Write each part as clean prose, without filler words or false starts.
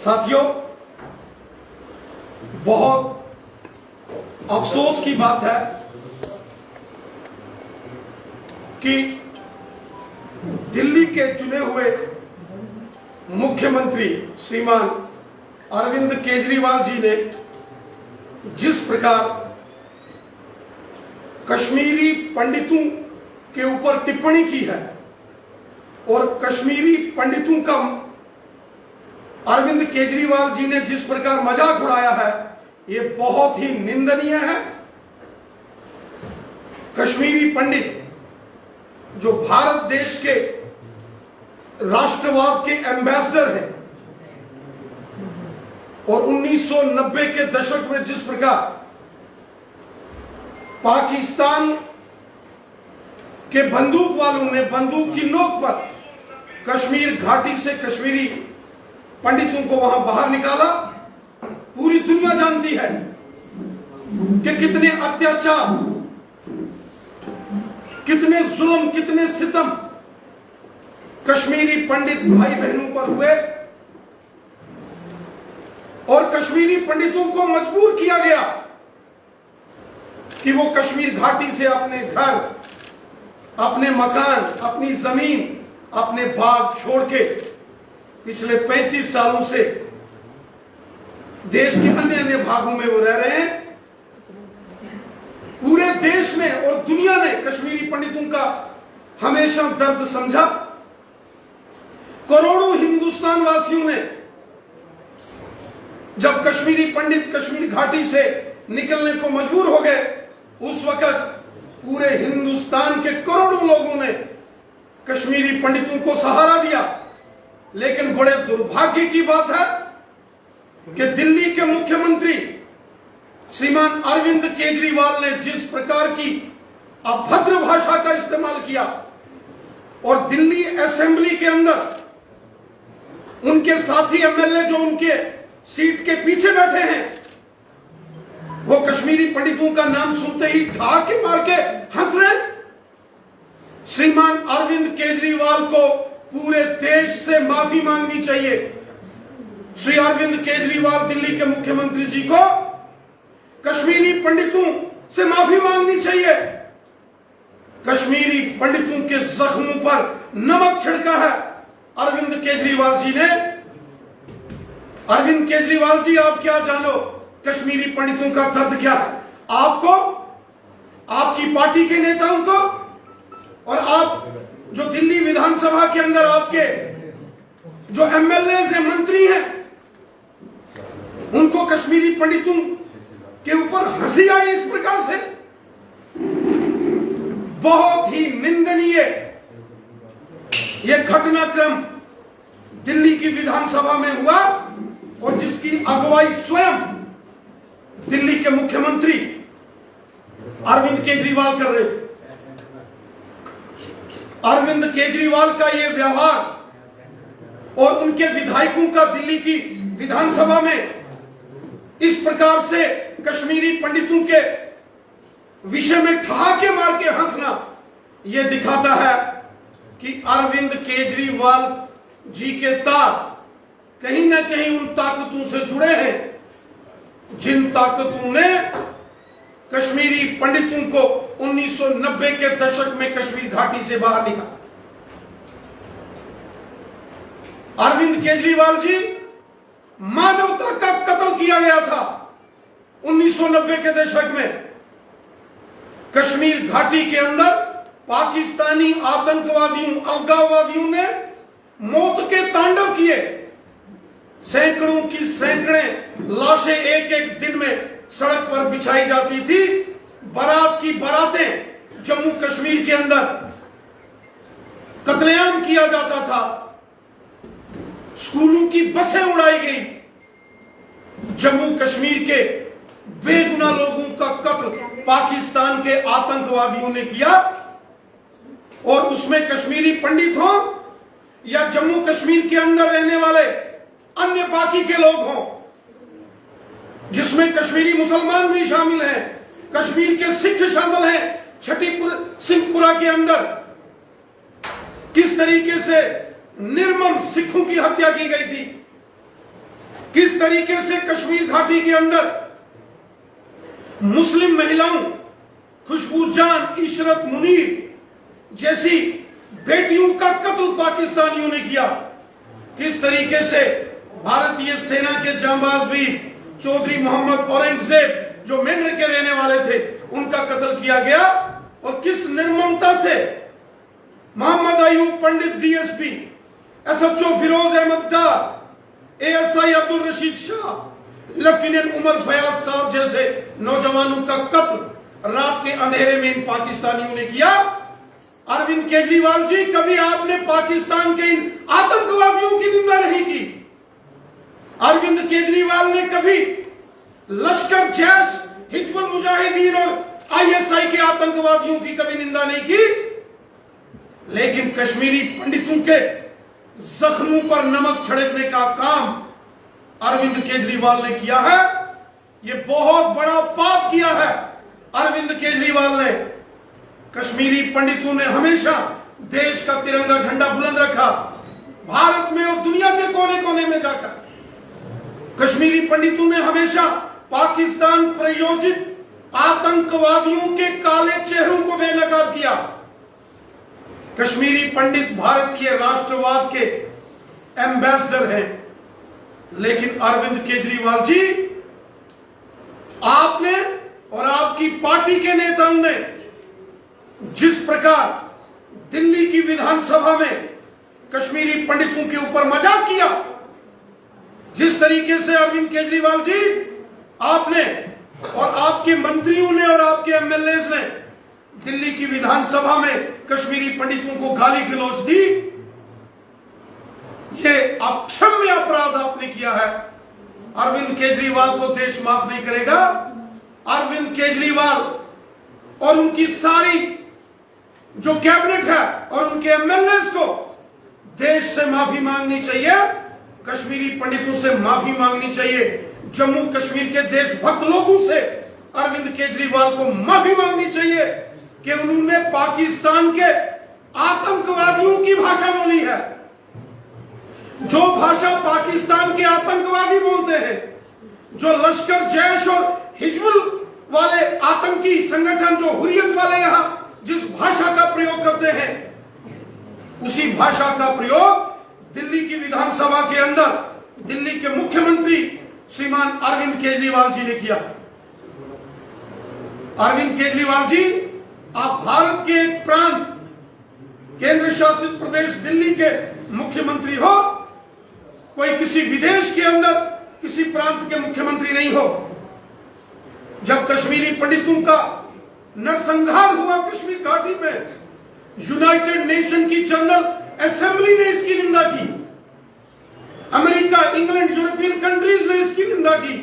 साथियों, बहुत अफसोस की बात है कि दिल्ली के चुने हुए मुख्यमंत्री श्रीमान अरविंद केजरीवाल जी ने जिस प्रकार कश्मीरी पंडितों के ऊपर टिप्पणी की है और कश्मीरी पंडितों का अरविंद केजरीवाल जी ने जिस प्रकार मजाक उड़ाया है, ये बहुत ही निंदनीय है। कश्मीरी पंडित जो भारत देश के राष्ट्रवाद के एम्बेसडर हैं और 1990 के दशक में जिस प्रकार पाकिस्तान के बंदूक वालों ने बंदूक की नोक पर कश्मीर घाटी से कश्मीरी पंडितों को वहां बाहर निकाला, पूरी दुनिया जानती है कि कितने अत्याचार, कितने जुल्म, कितने सितम कश्मीरी पंडित भाई बहनों पर हुए और कश्मीरी पंडितों को मजबूर किया गया कि वो कश्मीर घाटी से अपने घर, अपने मकान, अपनी जमीन, अपने बाग छोड़ के पिछले 35 सालों से देश के अन्य अन्य भागों में वो रह रहे हैं। पूरे देश ने और दुनिया ने कश्मीरी पंडितों का हमेशा दर्द समझा। करोड़ों हिंदुस्तान वासियों ने जब कश्मीरी पंडित कश्मीर घाटी से निकलने को मजबूर हो गए, उस वक्त पूरे हिंदुस्तान के करोड़ों लोगों ने कश्मीरी पंडितों को सहारा दिया। लेकिन बड़े दुर्भाग्य की बात है कि दिल्ली के मुख्यमंत्री श्रीमान अरविंद केजरीवाल ने जिस प्रकार की अभद्र भाषा का इस्तेमाल किया और दिल्ली असेंबली के अंदर उनके साथी एमएलए जो उनके सीट के पीछे बैठे हैं, वो कश्मीरी पंडितों का नाम सुनते ही ढाके मार के हंस रहे हैं। श्रीमान अरविंद केजरीवाल को पूरे देश से माफी मांगनी चाहिए। श्री अरविंद केजरीवाल दिल्ली के मुख्यमंत्री जी को कश्मीरी पंडितों से माफी मांगनी चाहिए। कश्मीरी पंडितों के जख्मों पर नमक छिड़का है अरविंद केजरीवाल जी ने। अरविंद केजरीवाल जी, आप क्या जानो कश्मीरी पंडितों का दर्द क्या है? आपको, आपकी पार्टी के नेताओं को और आप जो दिल्ली विधानसभा के अंदर आपके जो एमएलए हैं, मंत्री हैं, उनको कश्मीरी पंडितों के ऊपर हंसी आई इस प्रकार से। बहुत ही निंदनीय यह घटनाक्रम दिल्ली की विधानसभा में हुआ और जिसकी अगुवाई स्वयं दिल्ली के मुख्यमंत्री अरविंद केजरीवाल कर रहे थे। अरविंद केजरीवाल का यह व्यवहार और उनके विधायकों का दिल्ली की विधानसभा में इस प्रकार से कश्मीरी पंडितों के विषय में ठहाके मार के हंसना, यह दिखाता है कि अरविंद केजरीवाल जी के तार कहीं ना कहीं उन ताकतों से जुड़े हैं जिन ताकतों ने कश्मीरी पंडितों को 1990 के दशक में कश्मीर घाटी से बाहर निकाला। अरविंद केजरीवाल जी, मानवता का कत्ल किया गया था 1990 के दशक में। कश्मीर घाटी के अंदर पाकिस्तानी आतंकवादियों, अलगाववादियों ने मौत के तांडव किए। सैकड़ों की सैकड़े लाशें एक एक दिन में सड़क पर बिछाई जाती थी। बारात की बारातें जम्मू कश्मीर के अंदर कत्लेआम किया जाता था। स्कूलों की बसें उड़ाई गई। जम्मू कश्मीर के बेगुनाह लोगों का कत्ल पाकिस्तान के आतंकवादियों ने किया और उसमें कश्मीरी पंडित हो या जम्मू कश्मीर के अंदर रहने वाले अन्य बाकी के लोग हों, जिसमें कश्मीरी मुसलमान भी शामिल हैं, कश्मीर के सिख शामिल हैं। छठीपुर सिंहपुरा के अंदर किस तरीके से निर्मम सिखों की हत्या की गई थी। किस तरीके से कश्मीर घाटी के अंदर मुस्लिम महिलाओं खुशबू जान, इशरत मुनीर जैसी बेटियों का कत्ल पाकिस्तानियों ने किया, किस तरीके से भारतीय सेना के जांबाज भी चौधरी मोहम्मद औरंगजेब जो मेंढर के रहने वाले थे उनका कत्ल किया गया, और किस निर्ममता से मोहम्मद अयूब पंडित DSP, SHO Firoz Ahmad Dar, ASI Abdul Rashid Shah, lieutenant Umar Fayaz साहब जैसे नौजवानों का कत्ल रात के अंधेरे में इन पाकिस्तानियों ने किया। अरविंद केजरीवाल जी, कभी आपने पाकिस्तान के इन आतंकवादियों की निंदा नहीं की। अरविंद केजरीवाल ने कभी लश्कर, जैश, हिजबुल मुजाहिदीन और आईएसआई के आतंकवादियों की कभी निंदा नहीं की, लेकिन कश्मीरी पंडितों के जख्मों पर नमक छिड़कने का काम अरविंद केजरीवाल ने किया है। यह बहुत बड़ा पाप किया है अरविंद केजरीवाल ने। कश्मीरी पंडितों ने हमेशा देश का तिरंगा झंडा बुलंद रखा, भारत में और दुनिया के कोने कोने में जाकर। कश्मीरी पंडितों ने हमेशा पाकिस्तान प्रायोजित आतंकवादियों के काले चेहरों को बेनकाब किया। कश्मीरी पंडित भारतीय राष्ट्रवाद के एम्बेसडर हैं, लेकिन अरविंद केजरीवाल जी, आपने और आपकी पार्टी के नेताओं ने जिस प्रकार दिल्ली की विधानसभा में कश्मीरी पंडितों के ऊपर मजाक किया, जिस तरीके से अरविंद केजरीवाल जी आपने और आपके मंत्रियों ने और आपके एमएलएज ने दिल्ली की विधानसभा में कश्मीरी पंडितों को गाली गलौज दी, यह अक्षम्य अपराध आपने किया है। अरविंद केजरीवाल को देश माफ नहीं करेगा। अरविंद केजरीवाल और उनकी सारी जो कैबिनेट है और उनके एमएलएज को देश से माफी मांगनी चाहिए, कश्मीरी पंडितों से माफी मांगनी चाहिए, जम्मू कश्मीर के देशभक्त लोगों से अरविंद केजरीवाल को माफी मांगनी चाहिए कि उन्होंने पाकिस्तान के आतंकवादियों की भाषा बोली है। जो भाषा पाकिस्तान के आतंकवादी बोलते हैं, जो लश्कर, जैश और हिजबुल वाले आतंकी संगठन, जो हुर्रियत वाले यहां जिस भाषा का प्रयोग करते हैं, उसी भाषा का प्रयोग दिल्ली की विधानसभा के अंदर दिल्ली के मुख्यमंत्री श्रीमान अरविंद केजरीवाल जी ने किया। अरविंद केजरीवाल जी, आप भारत के एक प्रांत, केंद्र शासित प्रदेश दिल्ली के मुख्यमंत्री हो, कोई किसी विदेश के अंदर किसी प्रांत के मुख्यमंत्री नहीं हो। जब कश्मीरी पंडितों का नरसंहार हुआ कश्मीर घाटी में, यूनाइटेड नेशन की जनरल असेंबली ने इसकी निंदा की, अमेरिका, इंग्लैंड, यूरोपियन कंट्रीज ने इसकी निंदा की,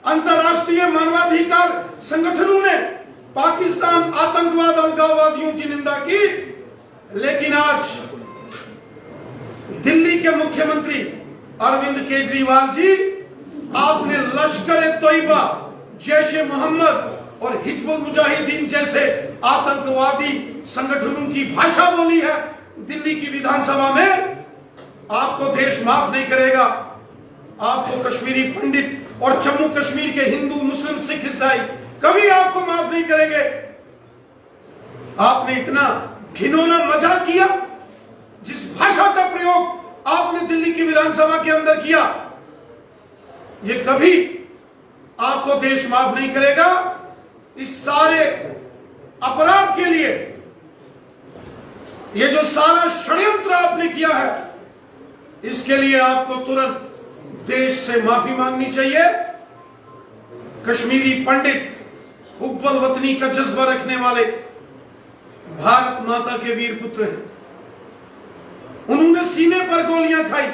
अंतरराष्ट्रीय मानवाधिकार संगठनों ने पाकिस्तान आतंकवाद, अलगाववादियों की निंदा की, लेकिन आज दिल्ली के मुख्यमंत्री अरविंद केजरीवाल जी, आपने लश्कर-ए-तोयबा, जैश-ए-मोहम्मद और हिजबुल मुजाहिदीन जैसे आतंकवादी संगठनों की भाषा बोली है दिल्ली की विधानसभा में। आपको देश माफ नहीं करेगा। आपको कश्मीरी पंडित और जम्मू कश्मीर के हिंदू, मुस्लिम, सिख, ईसाई कभी आपको माफ नहीं करेंगे। आपने इतना घिनौना मजाक किया, जिस भाषा का प्रयोग आपने दिल्ली की विधानसभा के अंदर किया, यह कभी आपको देश माफ नहीं करेगा। इस सारे अपराध के लिए, यह जो सारा षड्यंत्र आपने किया है, इसके लिए आपको तुरंत देश से माफी मांगनी चाहिए। कश्मीरी पंडित हुब्बुल वतनी का जज्बा रखने वाले भारत माता के वीर पुत्र हैं। उन्होंने सीने पर गोलियां खाई,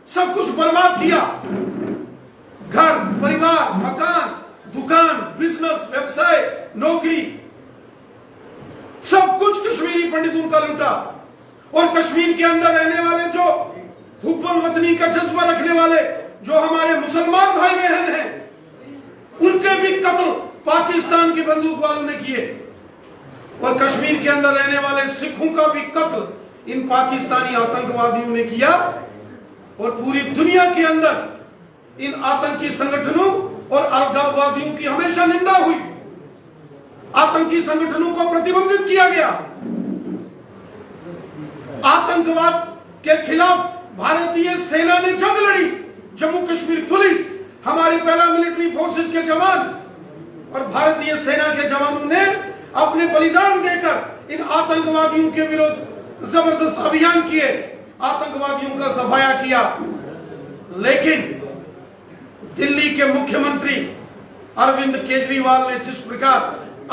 सब कुछ बर्बाद किया, घर, परिवार, मकान, दुकान, बिजनेस, व्यवसाय, नौकरी, सब कुछ कश्मीरी पंडितों का लूटा। और कश्मीर के अंदर रहने वाले जो हुब्बुल वतनी का जज्बा रखने वाले जो हमारे मुसलमान भाई बहन हैं, उनके भी कत्ल पाकिस्तान की बंदूक वालों ने किए। और कश्मीर के अंदर रहने वाले सिखों का भी कत्ल इन पाकिस्तानी आतंकवादियों ने किया। और पूरी दुनिया के अंदर इन आतंकी संगठनों और अलगाववादियों की हमेशा निंदा हुई। आतंकी संगठनों को प्रतिबंधित किया गया। आतंकवाद के खिलाफ भारतीय सेना ने जंग लड़ी। जम्मू कश्मीर पुलिस, हमारी पैरामिलिट्री फोर्सेस के जवान और भारतीय सेना के जवानों ने अपने बलिदान देकर इन आतंकवादियों के विरुद्ध जबरदस्त अभियान किए, आतंकवादियों का सफाया किया। लेकिन दिल्ली के मुख्यमंत्री अरविंद केजरीवाल ने जिस प्रकार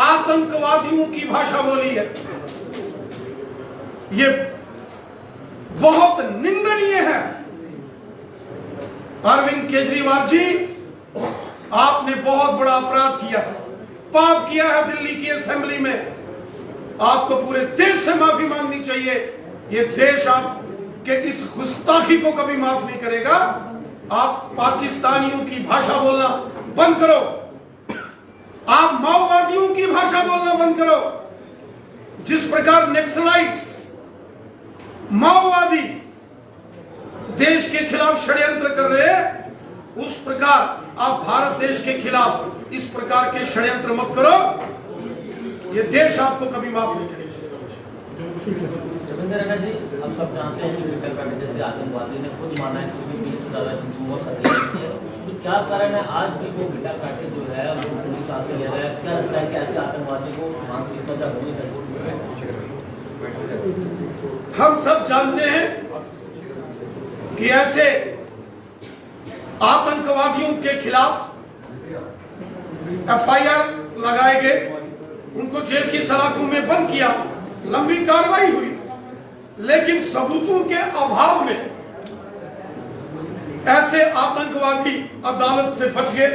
आतंकवादियों की भाषा बोली है, ये बहुत निंदनीय है। अरविंद केजरीवाल जी, आपने बहुत बड़ा अपराध किया, पाप किया है दिल्ली की असेंबली में। आपको पूरे देश से माफी मांगनी चाहिए। ये देश आपके इस गुस्ताखी को कभी माफ नहीं करेगा। आप पाकिस्तानियों की भाषा बोलना बंद करो। आप माओवादियों की भाषा बोलना बंद करो। जिस प्रकार नक्सलाइट्स, माओवादी देश के खिलाफ षड्यंत्र कर रहे हैं, उस प्रकार आप भारत देश के खिलाफ इस प्रकार के षड्यंत्र मत करो। ये देश आपको कभी माफ नहीं करेगा। रविंद्र रैना जी, हम सब जानते हैं कि विकल्प पार्टी जैसे आतंकवादी ने खुद माना है कि उसमें 20 से ज्यादा हिंदुओं का हत्या की है, तो क्या कारण है आज भी वो बिटा पार्टी जो है वो पुलिस साथ से ले रहा है? क्या लगता है कि ऐसे आतंकवादी को मानसिक सजा होनी चाहिए? हम सब जानते हैं कि ऐसे आतंकवादियों के खिलाफ एफआईआर लगाए गए, उनको जेल की सलाखों में बंद किया, लंबी कार्रवाई हुई, लेकिन सबूतों के अभाव में ऐसे आतंकवादी अदालत से बच गए।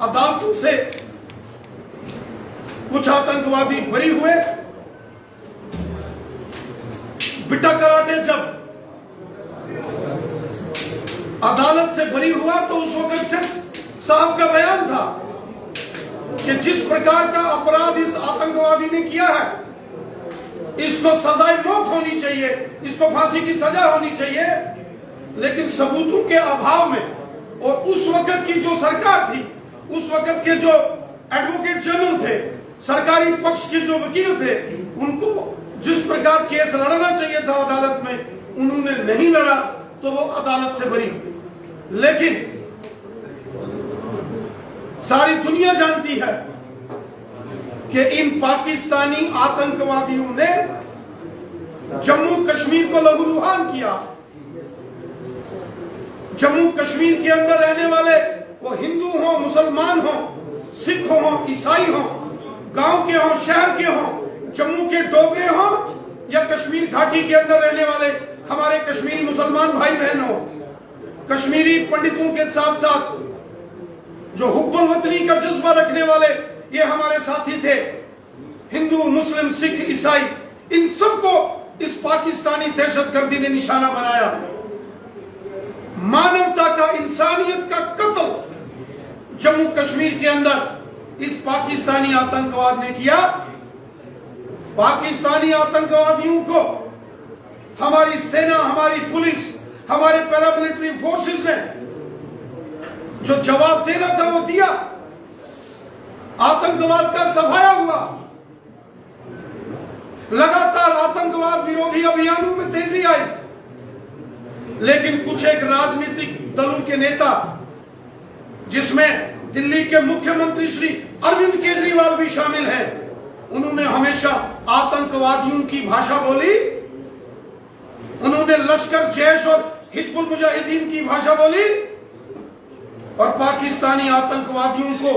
अदालतों से कुछ आतंकवादी बरी हुए। बिटा कराटे जब अदालत से बरी हुआ तो उस वक्त साहब का बयान था कि जिस प्रकार का अपराध इस आतंकवादी ने किया है, इसको सजाए मौत होनी चाहिए, इसको फांसी की सजा होनी चाहिए। लेकिन सबूतों के अभाव में और उस वक्त की जो सरकार थी, उस वक्त के जो एडवोकेट जनरल थे, सरकारी पक्ष के जो वकील थे, उनको जिस प्रकार केस लड़ना चाहिए था अदालत में, उन्होंने नहीं लड़ा तो वो अदालत से बरी। लेकिन सारी दुनिया जानती है कि इन पाकिस्तानी आतंकवादियों ने जम्मू कश्मीर को लहूलुहान किया। जम्मू कश्मीर के अंदर रहने वाले वो हिंदू हो, मुसलमान हो, सिख हो, ईसाई हो, गांव के हो, शहर के हो, जम्मू के डोगरे हो या कश्मीर घाटी के अंदर रहने वाले हमारे कश्मीरी मुसलमान भाई बहन हो, कश्मीरी पंडितों के साथ साथ जो हुब्बुल वतनी का जज्बा रखने वाले ये हमारे साथी थे, हिंदू, मुस्लिम, सिख, ईसाई, इन सबको इस पाकिस्तानी दहशतगर्दी ने निशाना बनाया। मानवता का, इंसानियत का कत्ल जम्मू कश्मीर के अंदर इस पाकिस्तानी आतंकवाद ने किया। पाकिस्तानी आतंकवादियों को हमारी सेना, हमारी पुलिस, हमारे पैरामिलिट्री फोर्सेस ने जो जवाब देना था वो दिया। आतंकवाद का सफाया हुआ। लगातार आतंकवाद विरोधी अभियानों में तेजी आई। लेकिन कुछ एक राजनीतिक दलों के नेता, जिसमें दिल्ली के मुख्यमंत्री श्री अरविंद केजरीवाल भी शामिल हैं, उन्होंने हमेशा आतंकवादियों की भाषा बोली। उन्होंने लश्कर, जैश और हिजबुल मुजाहिदीन की भाषा बोली और पाकिस्तानी आतंकवादियों को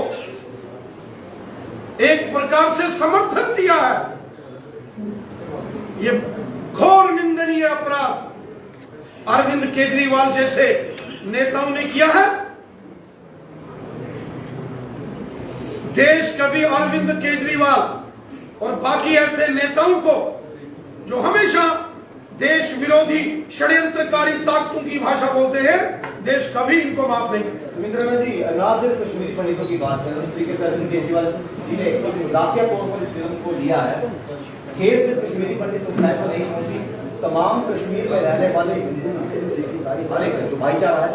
एक प्रकार से समर्थन दिया है। ये घोर निंदनीय अपराध अरविंद केजरीवाल जैसे नेताओं ने किया है। देश कभी अरविंद केजरीवाल और बाकी ऐसे नेताओं को जो हमेशा देश विरोधी षड्यंत्रकारी ताकतों की भाषा बोलते हैं, देश कभी इनको माफ नहीं करेगा। रविंद्र जी, ना सिर्फ कश्मीरी पंडितों की बात करें, उस तरीके से अरविंद केजरीवाल जी ने एक मजाकिया तौर पर इस फिल्म को लिया है। केस सिर्फ कश्मीरी पंडित समुदाय को नहीं पहुंची, तमाम कश्मीर में रहने वाले हिंदू, मुस्लिम, सिख, ईसाई, हर एक जो भाईचारा है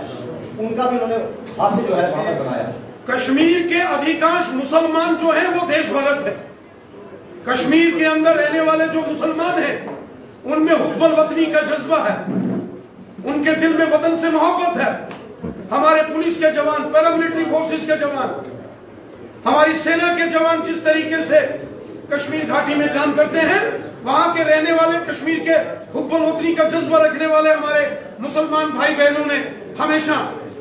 उनका भी उन्होंने हास्य जो है वहां पर बनाया। कश्मीर के अधिकांश मुसलमान जो हैं वो देशभगत हैं। कश्मीर के अंदर रहने वाले जो मुसलमान हैं उनमें हुब्बुल वतनी का जज्बा है, उनके दिल में वतन से मोहब्बत है। हमारे पुलिस के जवान, पैरामिलिट्री फोर्सेस के जवान, हमारी सेना के जवान जिस तरीके से कश्मीर घाटी में काम करते हैं, वहां के रहने वाले कश्मीर के हुब्बुल वतनी का जज्बा रखने वाले हमारे मुसलमान भाई बहनों ने हमेशा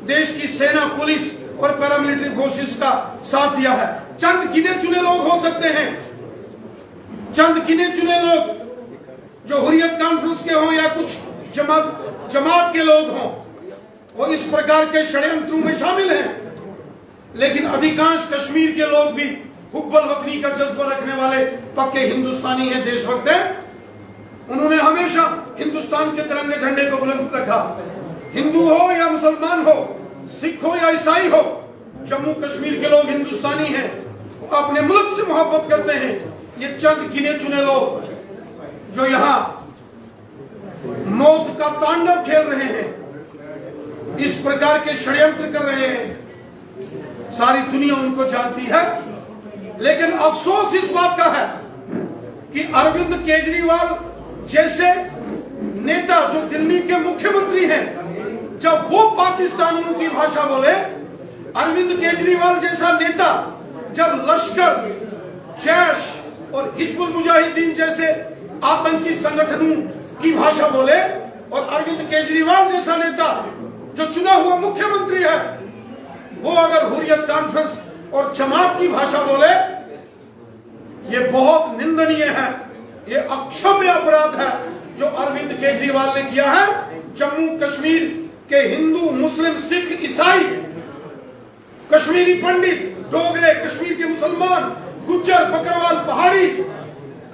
देश की सेना, पुलिस और पैरामिलिट्री फोर्सेस का साथ दिया है। चंद गिने चुने लोग हो सकते हैं, चंद गिने चुने लोग जो हुर्रियत कॉन्फ्रेंस के हों या कुछ जमात के लोग हों, वो इस प्रकार के षड्यंत्रों में शामिल हैं, लेकिन अधिकांश कश्मीर के लोग भी हुब्बुल वतनी का जज्बा रखने वाले पक्के हिंदुस्तानी हैं, देशभक्त हैं। उन्होंने हमेशा हिंदुस्तान के तिरंगे झंडे को बुलंद रखा। हिंदू हो या मुसलमान हो, सिख हो या ईसाई हो, जम्मू कश्मीर के लोग हिंदुस्तानी हैं, वो अपने मुल्क से मोहब्बत करते हैं। ये चंद गिने चुने लोग जो यहाँ मौत का तांडव खेल रहे हैं, इस प्रकार के षड्यंत्र कर रहे हैं, सारी दुनिया उनको जानती है। लेकिन अफसोस इस बात का है कि अरविंद केजरीवाल जैसे नेता जो दिल्ली के मुख्यमंत्री हैं, जब वो पाकिस्तानियों की भाषा बोले, अरविंद केजरीवाल जैसा नेता जब लश्कर, जैश और हिजबुल मुजाहिदीन जैसे आतंकी संगठनों की भाषा बोले, और अरविंद केजरीवाल जैसा नेता जो चुना हुआ मुख्यमंत्री है, वो अगर हुर्रियत कॉन्फ्रेंस और जमात की भाषा बोले, ये बहुत निंदनीय है, ये अक्षम्य अपराध है जो अरविंद केजरीवाल ने किया है। जम्मू कश्मीर के हिंदू, मुस्लिम, सिख, ईसाई, कश्मीरी पंडित, डोगरे, कश्मीर के मुसलमान, गुज्जर, बकरवाल, पहाड़ी,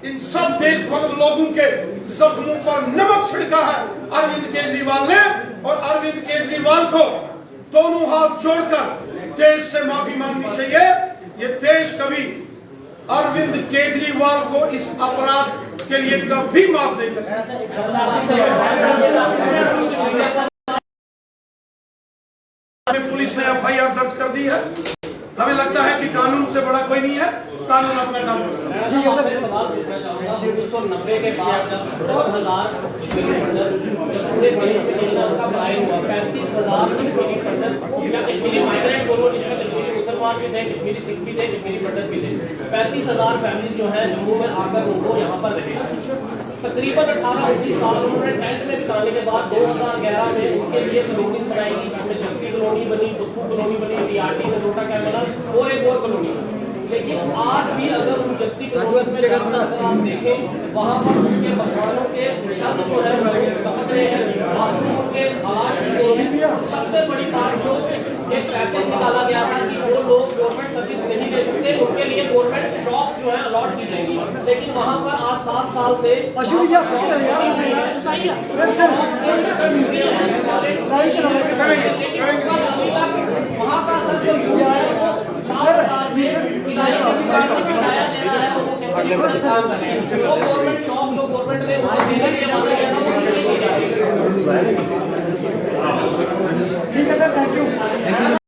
इन सब देशभक्त लोगों के जख्मों पर नमक छिड़का है अरविंद केजरीवाल ने, और अरविंद केजरीवाल को दोनों हाथ जोड़कर देश से माफी मांगनी चाहिए। ये देश कभी अरविंद केजरीवाल को इस अपराध के लिए कभी माफ नहीं करेगा। पुलिस ने एफआईआर दर्ज कर दी है। हमें लगता है कि कानून से बड़ा कोई नहीं है, कानून अपना काम करेगा। सवाल पूछना चाहूंगा, 1990 के बाद जब 2000 पूरे देश में का आयन हुआ, 35,000 कश्मीरी पंडित या कश्मीरी माइग्रेंट बोलो, जिसमें कश्मीरी मुसलमान भी थे, कश्मीरी सिख भी थे, कश्मीरी पंडित भी थे, 35,000 फैमिली जो है जम्मू में आकर उनको यहाँ पर रहे। तकरीबन 18-19 साल उन्होंने टेंट में बिताने के बाद 2011 में उनके लिए कॉलोनीज बनाई गई, जिसमें जगती कॉलोनी बनी, बुद्धू कॉलोनी बनी, डीआरटी में नोटा कैमरा और एक और कॉलोनी बनी। लेकिन आज भी अगर उन जगती कॉलोनी में जाकर आप देखें, वहाँ पर उनके मकानों के छत जो है कपड़े हैं, बाथरूम के हालात। सबसे बड़ी बात जो एक पैकेज निकाला गया था कि जो लोग गवर्नमेंट सर्विस नहीं ले सकते उनके लिए गवर्नमेंट शॉप्स जो है अलॉट की जाएंगी, लेकिन वहाँ पर आज 7 साल से वहाँ का सर जो गवर्नमेंट शॉप जो गवर्नमेंट में देने के माना गया था। ठीक है सर, थैंक यू।